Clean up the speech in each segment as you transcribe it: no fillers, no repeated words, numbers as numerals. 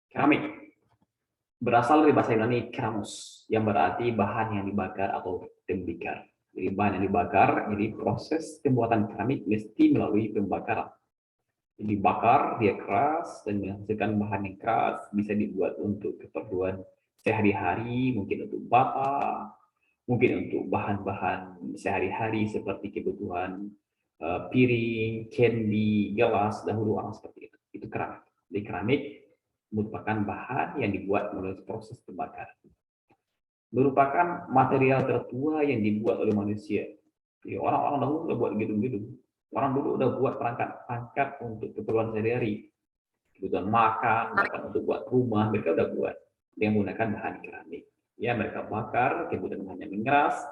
Keramik berasal dari bahasa Yunani keramus, yang berarti bahan yang dibakar atau tembikar. Jadi bahan yang dibakar, jadi proses pembuatan keramik mesti melalui pembakaran. Dibakar, dia keras, dan menghasilkan bahan yang keras, bisa dibuat untuk keperluan sehari-hari, mungkin untuk bata, mungkin untuk bahan-bahan sehari-hari seperti kebutuhan piring, candy, gelas, dahulu orang seperti itu. Itu keramik. Jadi keramik merupakan bahan yang dibuat melalui proses pembakaran. Merupakan material tertua yang dibuat oleh manusia. Jadi orang-orang dahulu sudah buat gedung-gedung. Orang dulu udah buat perangkat-perangkat untuk keperluan sehari-hari. Kebutuhan makan, bahkan untuk buat rumah, mereka udah buat. Yang menggunakan bahan keramik. Ya, mereka bakar, kemudian bahannya mengeras.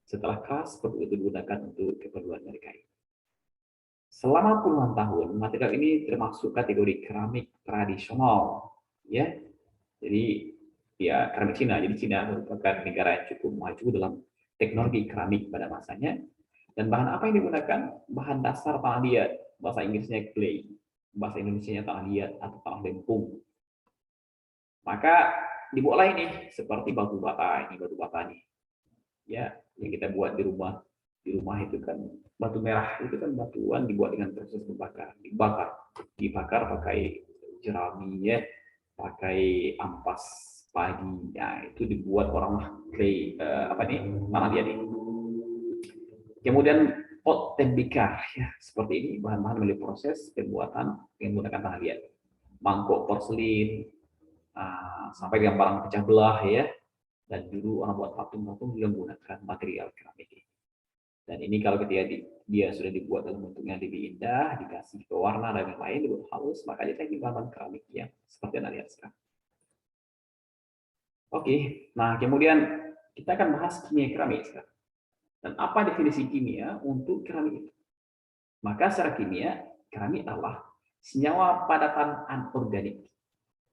Setelah keras, produk itu digunakan untuk keperluan mereka. Selama puluhan tahun, material ini termasuk kategori keramik tradisional. Ya, jadi ya keramik Cina. Jadi Cina merupakan negara yang cukup maju dalam teknologi keramik pada masanya. Dan bahan apa yang digunakan? Bahan dasar tanah liat, bahasa Inggrisnya clay, bahasa Indonesianya tanah liat atau tanah lempung. Maka dibuatlah ini seperti batu bata, ini batu bata nih. Ya, yang kita buat di rumah. Di rumah itu kan batu merah, itu kan batuan dibuat dengan proses membakar, dibakar pakai jerami ya, pakai ampas padi. Ya, itu dibuat orang clay apa nih? Tanah liat ini. Kemudian pot tembikar, ya seperti ini bahan-bahan melalui proses pembuatan yang menggunakan tanah liat. Mangkok porselin, sampai dengan barang pecah belah ya. Dan dulu orang buat patung-patung juga menggunakan material keramik ini. Dan ini kalau ketika dia sudah dibuat dalam bentuk yang lebih indah, dikasih pewarna dan yang lain, dibuat halus, maka jadi bahan keramik yang seperti yang lihat sekarang. Oke, nah kemudian kita akan bahas kimia keramik sekarang. Dan apa definisi kimia untuk keramik itu? Maka secara kimia, keramik adalah senyawa padatan anorganik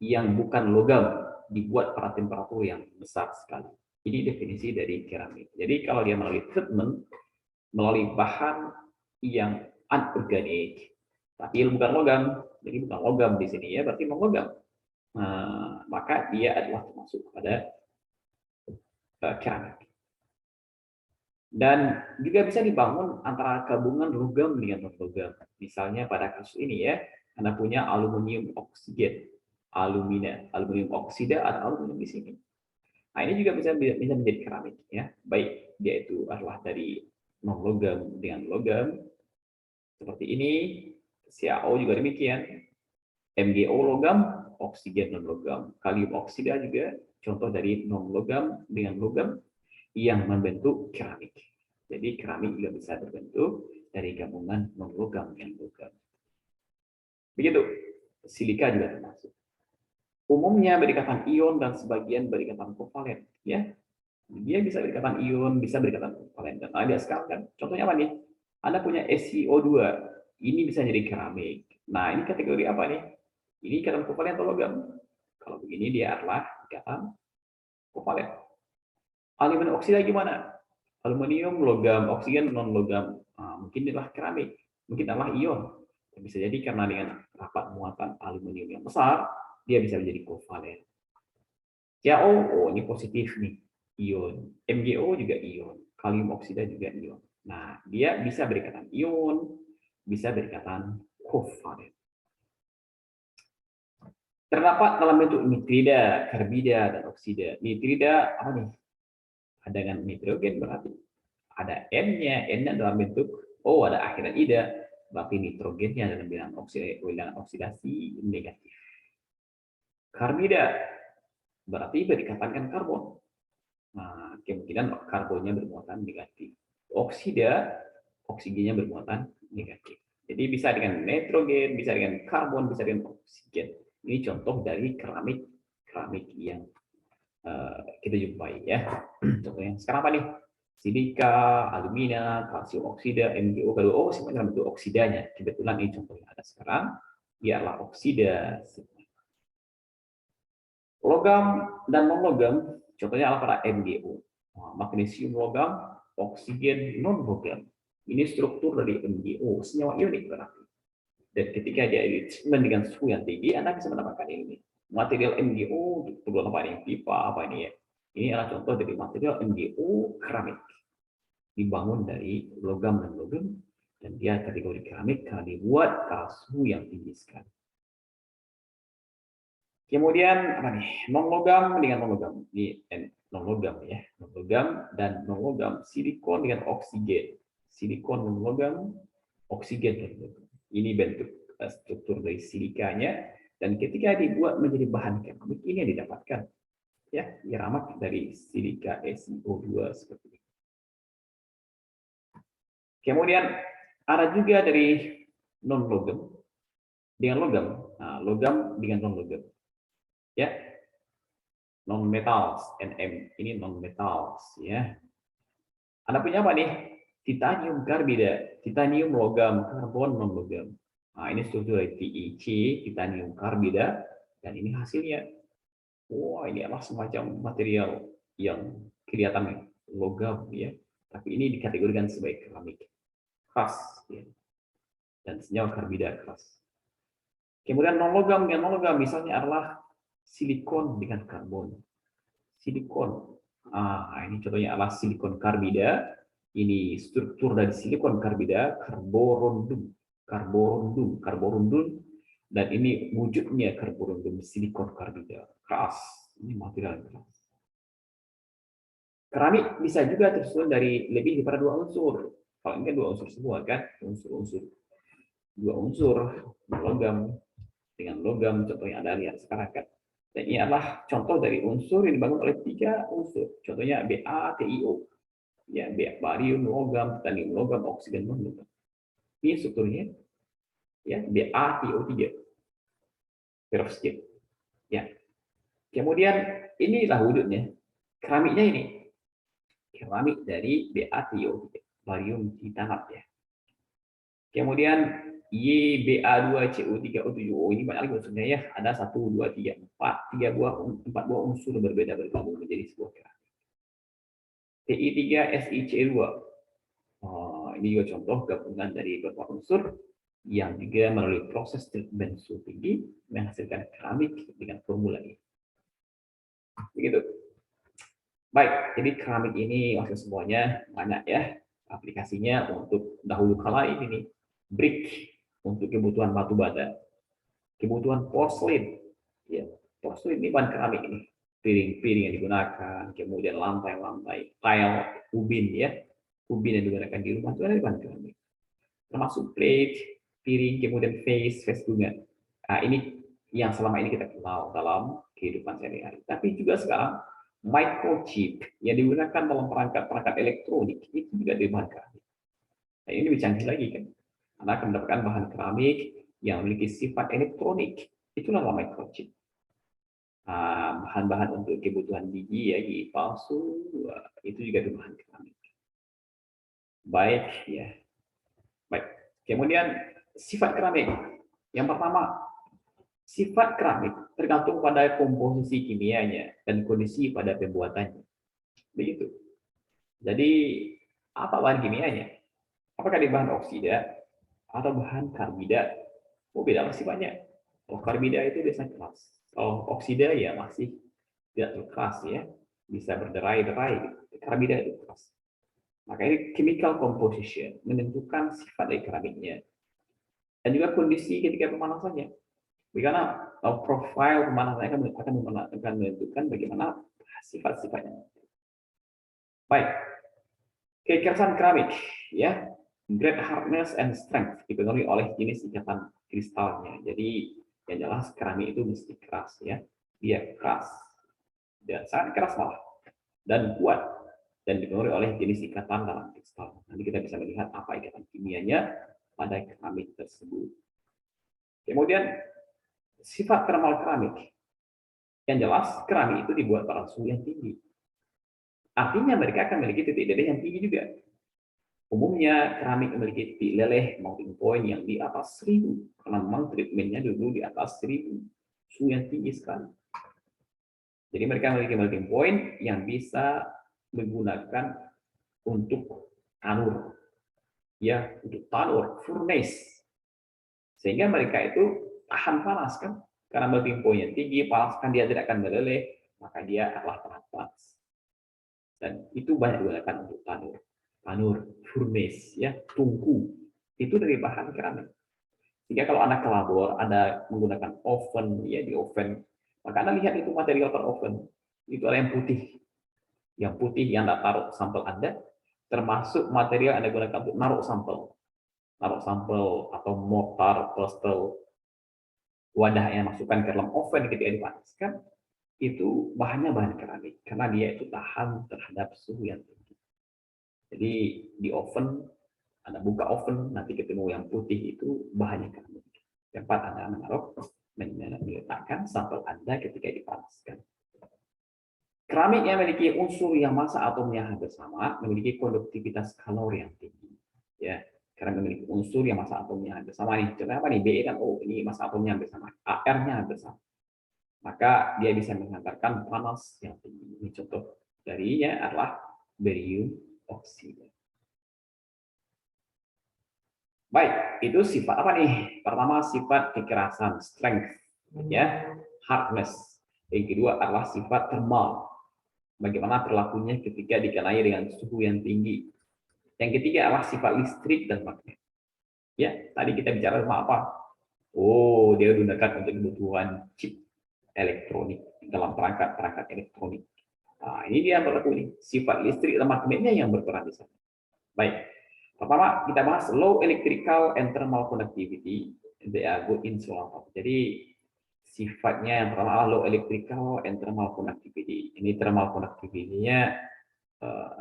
yang bukan logam dibuat pada temperatur yang besar sekali. Ini definisi dari keramik. Jadi kalau dia melalui treatment, melalui bahan yang anorganik, tapi bukan logam, jadi bukan logam di sini ya, berarti non logam. Maka dia adalah termasuk pada keramik. Dan juga bisa dibangun antara gabungan logam dengan non-logam. Misalnya pada kasus ini ya, Anda punya aluminium oksigen, aluminium oksida atau aluminium di sini. Nah, ini juga bisa menjadi keramik ya. Baik dia itu adalah dari non-logam dengan logam seperti ini, CaO juga demikian, MgO logam, oksigen non-logam, kalium oksida juga contoh dari non-logam dengan logam yang membentuk keramik. Jadi keramik juga bisa terbentuk dari gabungan non-logam dan logam. Begitu, silika juga termasuk. Umumnya berikatan ion dan sebagian berikatan kovalen. Ya, dia bisa berikatan ion, bisa berikatan kovalen. Dan ada sekarang kan, contohnya apa nih? Anda punya SiO2, ini bisa jadi keramik. Nah, ini kategori apa nih? Ini ikatan kovalen atau logam? Kalau begini dia adalah ikatan kovalen. Aluminium oksida gimana? Aluminium, logam, oksigen, non-logam. Mungkin adalah keramik, mungkin adalah ion. Bisa jadi karena dengan rapat muatan aluminium yang besar, dia bisa menjadi kovalen. CaO, oh ini positif nih, ion. MgO juga ion. Kalium oksida juga ion. Nah, dia bisa berikatan ion, bisa berikatan kovalen. Terdapat dalam bentuk nitrida, karbida, dan oksida. Nitrida apa nih? Ada dengan nitrogen berarti. Ada N-nya, N-nya dalam bentuk O, ada akhiran ida, berarti nitrogennya dalam bilangan oksidasi negatif. Karbida berarti berdikatakan karbon. Nah, kemungkinan karbonnya bermuatan negatif. Oksida, oksigennya bermuatan negatif. Jadi bisa dengan nitrogen, bisa dengan karbon, bisa dengan oksigen. Ini contoh dari keramik yang kita jumpai ya. Contohnya sekarang apa nih? Silika, alumina, kalsium oksida, MgO, K2O, semuanya dalam bentuk oksidanya. Kebetulan ini contoh yang ada sekarang, biarlah oksida. Logam dan non-logam, contohnya adalah pada MgO. Magnesium logam, oksigen non-logam. Ini struktur dari MgO, senyawa ionik berarti. Dan ketika dia di treatment dengan suhu yang tinggi, Anda bisa mendapatkan ini. Material MgO, perlu apa ini? Pipa, apa ini ya? Ini adalah contoh dari material MgO keramik. Dibangun dari logam dan logam, dan dia kategori keramik karena dibuat pada suhu yang tinggi sekali. Kemudian apa nih? Non logam dengan non logam. Ini non logam ya, non logam dan non logam. Silikon dengan oksigen. Silikon non logam, oksigen non logam. Ini bentuk struktur dari silikanya, dan ketika dibuat menjadi bahan keramik ini yang didapatkan ya, iramak dari silika SiO2 seperti ini. Kemudian ada juga dari non logam dengan logam. Nah, logam dengan non logam. Ya. Non metals, NM ini non metals ya. Anda punya apa nih? Titanium karbida, titanium logam, karbon non logam. Nah, ini struktur dari TiC, titanium karbida, dan ini hasilnya. Wah, ini adalah semacam material yang kelihatan logam ya, tapi ini dikategorikan sebagai keramik keras ya. Dan senyawa karbida keras. Kemudian non logam dengan non logam misalnya adalah silikon dengan karbon. Silikon. Ini contohnya adalah silikon karbida. Ini struktur dari silikon karbida, karborundum, karborundum, dan ini wujudnya karborundum silikon karbida. Keras, ini material keras. Keramik bisa juga tersusun dari lebih daripada 2 unsur. Kalau ini 2 unsur semua kan, unsur-unsur. 2 unsur, logam dengan logam, contohnya Anda lihat sekarang kan. Dan ini adalah contoh dari unsur yang dibangun oleh 3 unsur. Contohnya BaTiO. Ya, barium, logam, titanium, logam, oksigen, logam. Ini strukturnya. Ya, BaTiO3. Perovskit. Ya. Kemudian inilah wujudnya. Keramiknya ini. Keramik dari BaTiO3. Barium titanat ya. Kemudian YBa2CO3O7O ini banyak lagi unsurnya ya. Ada 1, 2, 3, 4. 4 buah unsur berbeda bergabung menjadi sebuah keramik. Ti3SiC2. Ini juga contoh gabungan dari beberapa unsur yang juga melalui proses treatment suhu tinggi menghasilkan keramik dengan formula ini. Begitu. Baik, jadi keramik ini maksud semuanya banyak ya aplikasinya. Untuk dahulu kala ini nih, brick untuk kebutuhan batu bata, kebutuhan porselin, ya porselin ini bahan keramik ini, piring-piring yang digunakan, kemudian lantai-lantai, tile, ubin ya, ubin yang digunakan di rumah itu ada bahan keramik, termasuk plate, piring, kemudian vase bunga. Nah, ini yang selama ini kita kenal dalam kehidupan sehari-hari. Tapi juga sekarang microchip yang digunakan dalam perangkat elektronik itu juga dari bahan keramik. Nah, ini lebih canggih lagi kan. Anda akan mendapatkan bahan keramik yang memiliki sifat elektronik. Itulah microchip. Bahan-bahan untuk kebutuhan gigi ya, gigi palsu, itu juga bahan keramik. Baik ya. Baik. Kemudian sifat keramik. Yang pertama, sifat keramik tergantung pada komposisi kimianya dan kondisi pada pembuatannya. Begitu. Jadi, apa bahan kimianya? Apakah di bahan oksida atau bahan karbida? Beda masih banyak. Kalau karbida itu biasanya keras. Kalau oksida ya masih tidak keras ya, bisa berderai-derai. Karbida itu keras. Maka ini chemical composition menentukan sifat dari keramiknya dan juga kondisi ketika pemanasannya. Karena profil pemanasan akan menentukan bagaimana sifat-sifatnya. Baik, kekerasan keramik ya, grade hardness and strength dipengaruhi oleh jenis ikatan kristalnya. Jadi yang jelas keramik itu mesti keras ya, dia keras dan sangat keras malah dan kuat dan dipengaruhi oleh jenis ikatan dalam kristal. Nanti kita bisa melihat apa ikatan kimianya pada keramik tersebut. Kemudian sifat thermal keramik. Yang jelas, keramik itu dibuat pada suhu yang tinggi. Artinya mereka akan memiliki titik leleh yang tinggi juga. Umumnya keramik memiliki titik leleh melting point yang di atas 1000. Karena memang treatmentnya dulu di atas 1000. Suhu yang tinggi sekali. Jadi mereka memiliki melting point yang bisa menggunakan untuk tanur. Ya, untuk tanur, furnace. Sehingga mereka itu tahan panas kan, karena melting point-nya tinggi, panas kan dia tidak akan meleleh, maka dia adalah tahan panas. Dan itu banyak digunakan untuk tanur, furnace, ya, tungku, itu dari bahan keramik. Jika kalau Anda kelabor, Anda menggunakan oven, ya di oven, maka Anda lihat itu material per oven, itu adalah yang putih. Yang putih yang Anda taruh sampel Anda, termasuk material yang Anda gunakan untuk naruh sampel. Naruh sampel atau mortar, pestle, wadah yang masukkan ke dalam oven ketika dipanaskan, itu bahannya bahan keramik, karena dia itu tahan terhadap suhu yang tinggi. Jadi di oven, Anda buka oven, nanti ketemu yang putih itu bahannya keramik. Tempat Anda menaruh, meletakkan sampel Anda ketika dipanaskan. Keramik yang memiliki unsur yang massa atomnya hampir sama, memiliki konduktivitas kalori yang tinggi. Ya, karena memiliki unsur yang massa atomnya hampir sama nih. Contohnya apa nih? Be dan O, ini massa atomnya hampir sama. AR-nya hampir sama. Maka dia bisa menghantarkan panas yang tinggi. Ini contoh darinya adalah barium oksida. Baik, itu sifat apa nih? Pertama sifat kekerasan, strength, ya, hardness. Yang kedua adalah sifat thermal. Bagaimana perilakunya ketika dikenai dengan suhu yang tinggi. Yang ketiga adalah sifat listrik dan magnet. Ya, tadi kita bicara tentang apa? Oh, dia digunakan untuk kebutuhan chip elektronik dalam perangkat elektronik. Nah, ini dia berlaku ini. Sifat listrik dan magnetnya yang berperan di sana. Baik. Pertama, kita bahas low electrical and thermal conductivity. They are good insulator. Jadi, sifatnya yang pertama adalah low electrical and thermal conductivity. Ini thermal conductivity-nya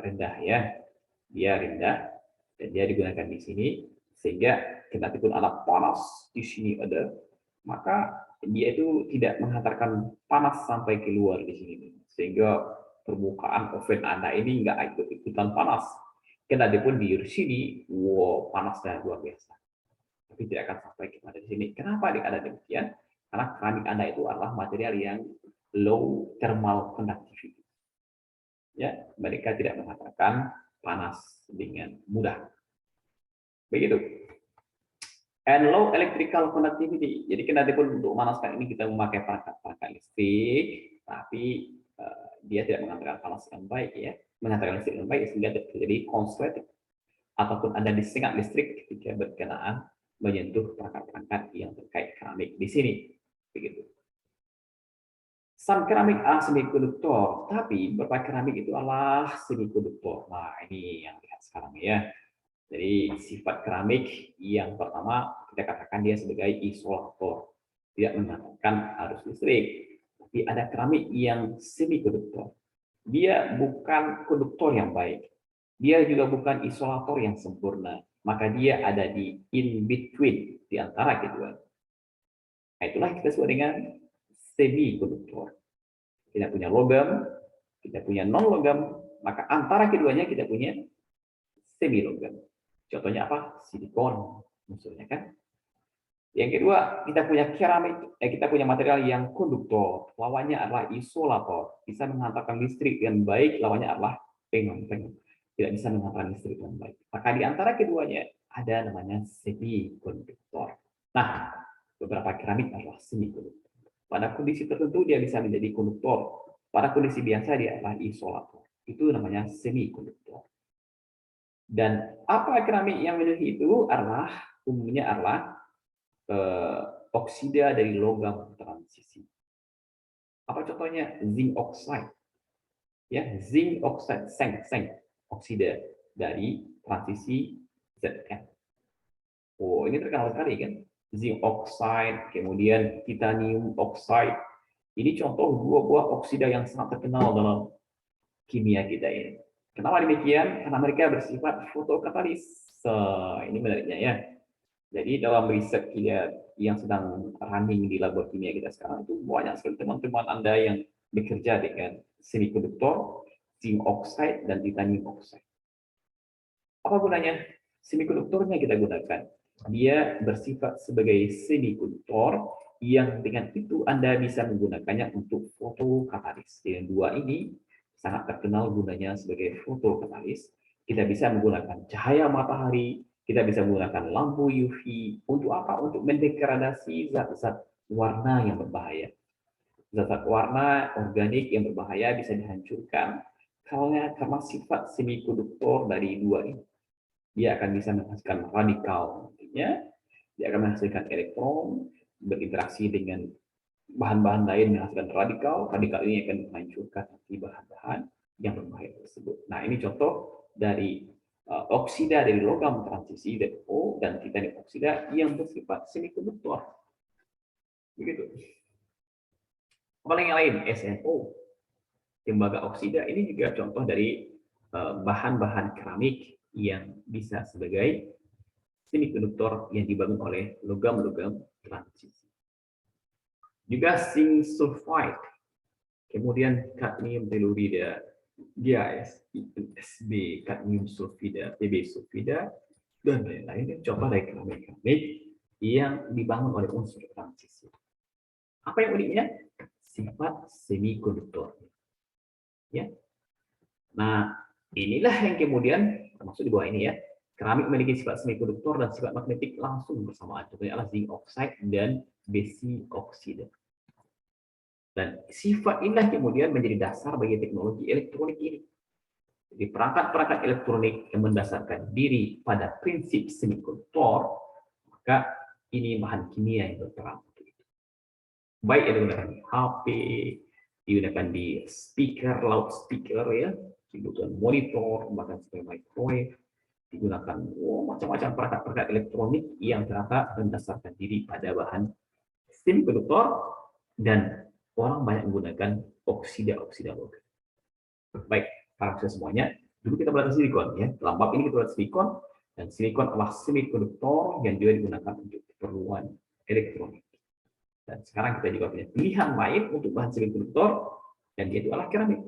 rendah ya. Dia rendah dan dia digunakan di sini sehingga kendati-pun ada panas di sini ada, maka dia itu tidak menghantarkan panas sampai keluar di sini sehingga permukaan oven Anda ini nggak ikut-ikutan panas. Kendati pun di sini, wow, panasnya luar biasa. Tapi tidak akan sampai kepada di sini. Kenapa ada demikian? Karena keramik Anda itu adalah material yang low thermal conductivity. Ya, mereka tidak mengatakan panas dengan mudah. Begitu. And low electrical conductivity. Jadi kendati pun untuk memanaskan ini kita memakai perangkat listrik, tapi dia tidak menghantarkan panas yang baik ya. Menghantarkan listrik yang baik sehingga terjadi konsleting ataupun ada disengat listrik ketika berkenaan menyentuh perangkat-perangkat yang terkait keramik di sini. Begitu. Some keramik adalah semikonduktor, tapi beberapa keramik itu adalah semikonduktor. Nah, ini yang lihat sekarang ya. Jadi sifat keramik yang pertama kita katakan dia sebagai isolator, tidak mengatakan arus listrik. Tapi ada keramik yang semikonduktor. Dia bukan konduktor yang baik. Dia juga bukan isolator yang sempurna. Maka dia ada di in between di antara kedua. Nah, itulah kita sebut dengan semikonduktor. Kita punya logam, kita punya non logam, maka antara keduanya kita punya semi logam. Contohnya apa? Silikon, unsurnya kan. Yang kedua, kita punya keramik, kita punya material yang konduktor. Lawannya adalah isolator, bisa menghantarkan listrik dengan baik. Lawannya adalah peng, tidak bisa menghantarkan listrik dengan baik. Maka di antara keduanya ada namanya semi konduktor. Nah, beberapa keramik adalah semi konduktor. Pada kondisi tertentu dia bisa menjadi konduktor. Pada kondisi biasa dia adalah isolator. Itu namanya semikonduktor. Dan apa keramik yang memiliki itu adalah umumnya adalah oksida dari logam transisi. Apa contohnya? Zinc oxide. Ya, zinc oxide, seng, oksida dari transisi Zn. Oh, ini terkenal sekali kan? Zinc oxide, kemudian titanium oxide. Ini contoh dua buah oksida yang sangat terkenal dalam kimia kita ini. Kenapa demikian? Karena mereka bersifat fotokatalis. Ini menariknya ya. Jadi dalam riset yang sedang running di labor kimia kita sekarang itu banyak sekali teman-teman Anda yang bekerja dengan semikonduktor, zinc oxide, dan titanium oxide. Apa gunanya? Semikonduktornya kita gunakan. Dia bersifat sebagai semikonduktor yang dengan itu Anda bisa menggunakannya untuk fotokatalis. Dengan dua ini sangat terkenal gunanya sebagai fotokatalis. Kita bisa menggunakan cahaya matahari, Kita bisa menggunakan lampu UV untuk apa? Untuk mendegradasi zat-zat warna yang berbahaya. Zat-zat warna organik yang berbahaya bisa dihancurkan karena sifat semikonduktor dari dua ini. Dia akan bisa menghasilkan radikal, nantinya dia akan menghasilkan elektron berinteraksi dengan bahan-bahan lain menghasilkan radikal. Radikal ini akan menghancurkan bahan-bahan yang berbahaya tersebut. Nah, ini contoh dari oksida dari logam transisi ZO dan titanium oksida yang bersifat semikonduktor. Begitu. Paling yang lain, SNO, tembaga oksida, ini juga contoh dari bahan-bahan keramik yang bisa sebagai semikonduktor yang dibangun oleh logam-logam transisi. Juga zinc sulfide, kemudian kadmium telurida, GAS, SB, kadmium sulfida, Tb sulfida, dan lain-lain. Contoh dari keramik-keramik yang dibangun oleh unsur transisi. Apa yang uniknya? Sifat semikonduktor. Ya. Nah, inilah yang kemudian termasuk di bawah ini ya. Keramik memiliki sifat semikonduktor dan sifat magnetik langsung bersamaan. Contohnya adalah zinc oxide dan besi oksida. Dan sifat inilah kemudian menjadi dasar bagi teknologi elektronik ini. Jadi perangkat-perangkat elektronik yang mendasarkan diri pada prinsip semikonduktor, maka ini bahan kimia yang berperan. Baik yang digunakan di HP, digunakan di speaker, loudspeaker ya, digunakan monitor, bahkan sebagai microwave, digunakan macam-macam perangkat-perangkat elektronik yang ternyata mendasarkan diri pada bahan semikonduktor dan orang banyak menggunakan oksida logam. Baik, para semuanya, dulu kita belajar silikon ya. Dalam bab ini kita belajar silikon, dan silikon adalah semikonduktor yang juga digunakan untuk keperluan elektronik. Dan sekarang kita juga punya pilihan lain untuk bahan semikonduktor, dan yaitu adalah keramik.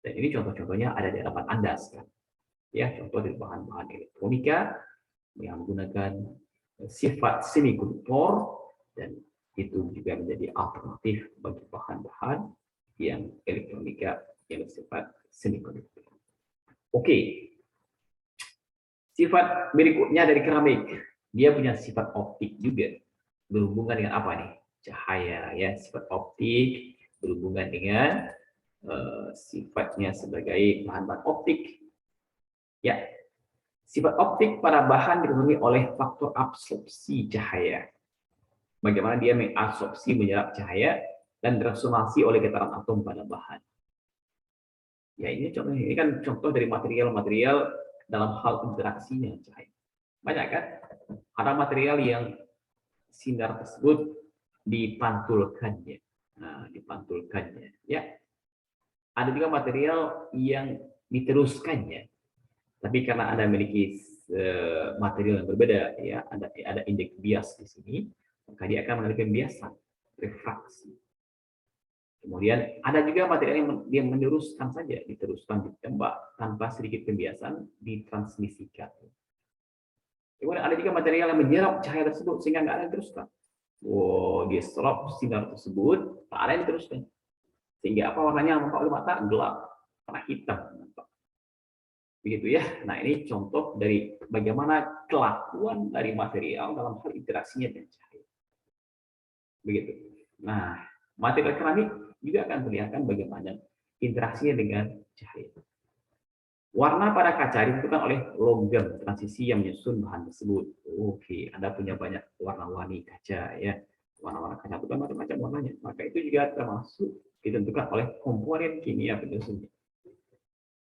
Dan ini contoh-contohnya ada di hadapan Anda sekarang. Ya, contoh dari bahan-bahan elektronika yang menggunakan sifat semikonduktor, dan itu juga menjadi alternatif bagi bahan-bahan yang elektronika yang bersifat semikonduktor. Oke. Sifat berikutnya dari keramik, dia punya sifat optik juga. Berhubungan dengan apa nih? Cahaya ya, sifat optik berhubungan dengan sifatnya sebagai bahan-bahan optik. Ya. Sifat optik pada bahan dipengaruhi oleh faktor absorpsi cahaya. Bagaimana dia mengabsorpsi, menyerap cahaya dan resonansi oleh getaran atom pada bahan. Ya, ini contohnya, ini kan contoh dari material-material dalam hal interaksinya cahaya. Banyak kan? Ada material yang sinar tersebut dipantulkannya. Nah, dipantulkannya, ya. Ada juga material yang diteruskannya. Tapi karena Anda memiliki material yang berbeda, ya, ada indeks bias di sini, maka dia akan mengalami pembiasan, refraksi. Kemudian ada juga material yang dia meneruskan saja, diteruskan, ditembak tanpa sedikit pembiasan, ditransmisikan. Kemudian ada juga material yang menyerap cahaya tersebut sehingga nggak ada yang diteruskan. Wow, dia serap sinar tersebut, tak ada yang diteruskan. Sehingga apa warnanya nampak oleh mata? Gelap, warna hitam. Begitu ya. Nah, ini contoh dari bagaimana kelakuan dari material dalam hal interaksinya dengan cahaya. Begitu. Nah, material keramik juga akan perlihatkan bagaimana interaksinya dengan cahaya. Warna pada kaca ditentukan oleh logam transisi yang menyusun bahan tersebut. Oke, Anda punya banyak warna-warni kaca ya. Warna-warna kaca itu kan macam-macam warnanya. Maka itu juga termasuk ditentukan oleh komponen kimia penyusunnya.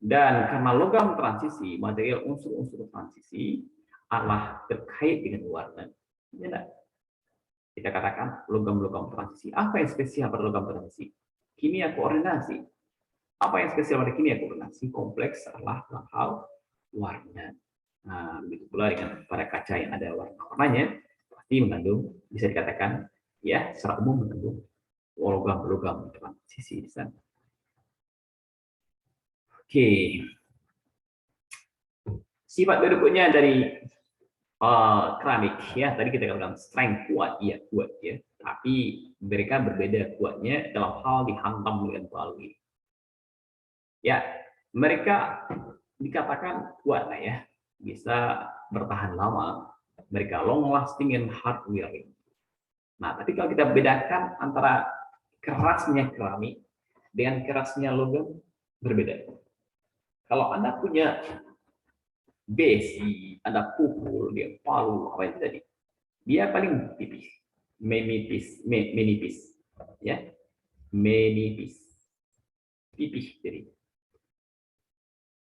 Dan karena logam transisi, material unsur-unsur transisi adalah terkait dengan warna. Ya, kita katakan logam-logam transisi. Apa yang spesial pada logam transisi? Kimia koordinasi. Apa yang spesial pada kimia koordinasi? Kompleks adalah hal warna. Nah, begitu pula dengan pada kaca yang ada warna-warnanya, pasti mengandung, bisa dikatakan, ya, secara umum mengandung logam-logam transisi di sana. Oke. Sifat berikutnya dari keramik ya, tadi kita katakan strength kuat ya, tapi mereka berbeda kuatnya dalam hal dihantam dengan palu. Ya, mereka dikatakan kuat lah ya, bisa bertahan lama, mereka long lasting and hard wearing. Nah, tapi kalau kita bedakan antara kerasnya keramik dengan kerasnya logam, berbeda. Kalau Anda punya besi, Anda pukul, dia palu, apa yang terjadi? Dia paling tipis, menipis, ya, menipis, tipis jadi.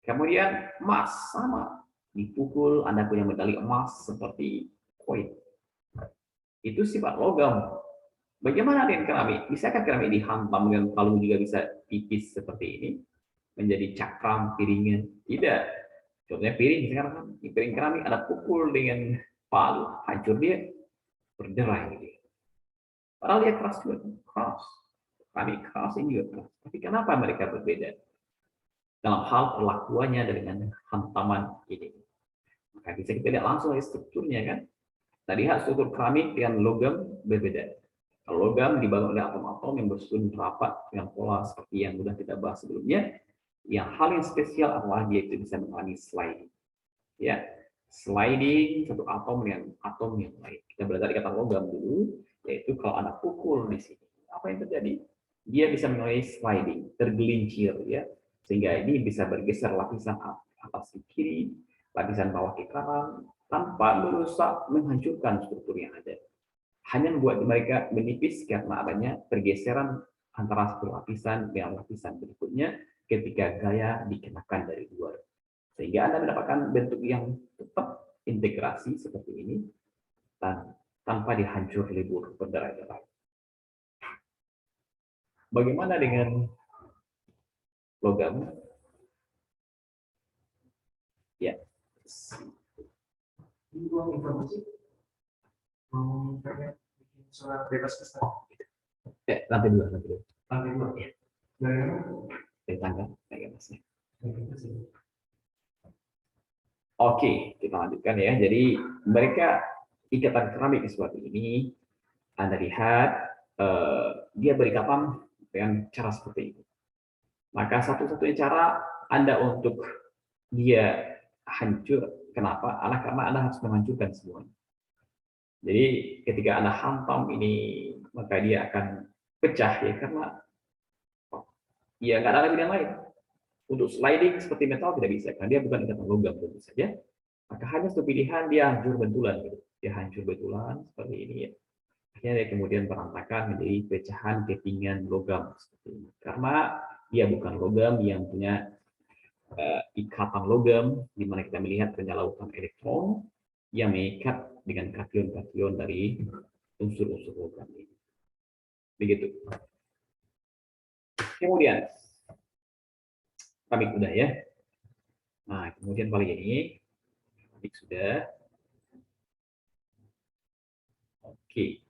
Kemudian emas sama, dipukul Anda punya medali emas seperti koin. Itu sifat logam. Bagaimana dengan keramik? Bisakah keramik dihantam dengan palu juga bisa tipis seperti ini? Menjadi cakram, piringan? Tidak. Contohnya piring, sekarang kan piring keramik Anda pukul dengan palu, hancur dia, berderai dia. Padahal dia keras juga, keras. Keramik keras ini juga keras. Tapi kenapa mereka berbeda? Dalam hal perlakuannya dengan hantaman ini. Maka bisa kita lihat langsung dari strukturnya kan. Tadi lihat struktur keramik dengan logam berbeda. Kalau logam dibangun oleh atom-atom yang bersusun rapat dengan pola seperti yang sudah kita bahas sebelumnya. Yang hal yang spesial adalah dia itu bisa mengalami sliding. Ya, sliding satu atom dengan atom yang lain. Kita belajar ikatan logam dulu, yaitu kalau Anda pukul di sini, apa yang terjadi? Dia bisa mengalami sliding, tergelincir ya, sehingga ini bisa bergeser lapisan atas ke kiri, lapisan bawah ke kanan, tanpa merusak, menghancurkan struktur yang ada. Hanya membuat mereka menipis karena adanya pergeseran antara satu lapisan dengan lapisan berikutnya ketika gaya dikenakan dari luar. Sehingga Anda mendapatkan bentuk yang tetap integrasi seperti ini dan tanpa dihancur lebur berderai-derai. Bagaimana dengan logam? Ya. Di ruang informasi bikin surat bebas kesan. Lantai dua, lantai dua. Lantai dua. Ya. Dari mana? Dari tangga, masnya. Oke, kita lanjutkan ya. Jadi mereka ikatan keramik seperti ini, Anda lihat dia berikatan dengan cara seperti ini. Maka satu-satunya cara Anda untuk dia hancur, kenapa? Karena Anda harus menghancurkan semuanya. Jadi ketika Anda hantam ini, maka dia akan pecah ya, karena ya nggak ada pilihan lain. Untuk sliding seperti metal tidak bisa, karena dia bukan ikatan logam tentu saja. Maka hanya satu pilihan, dia hancur bentulan. Gitu. Dia hancur bentulan seperti ini ya. Akhirnya dia kemudian berantakan menjadi pecahan kepingan logam seperti ini. Karena dia bukan logam yang punya ikatan logam, di mana kita melihat penyalautan elektron yang mengikat dengan kation-kation dari unsur-unsur logam ini. Begitu. Kemudian, keramik udah ya. Nah, kemudian kali ini, keramik sudah. Oke.